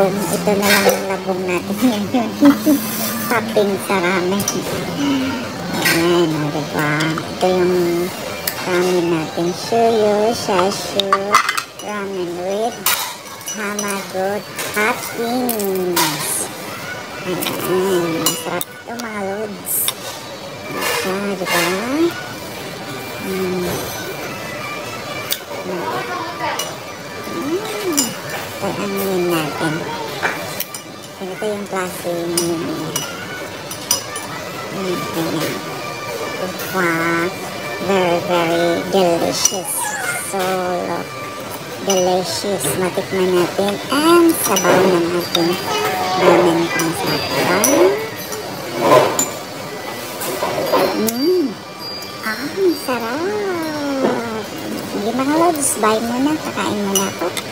labong. Ito na lang yung labong natin ngayon. Topping sa ramen. Ayan, o diba? Ito yung ramen natin. Shuyo, shashu, ramen with tamago toppings. Ayan, masarap ito mga lods. Ito, diba? Pag-anuin natin. Ito yung klase niya. Wow, very, very delicious. So, delicious. Matikman natin ang sabaw ng ating ramen pang sabaw. Ang sarap. Hindi mga lods, bye muna. Kakain muna ako.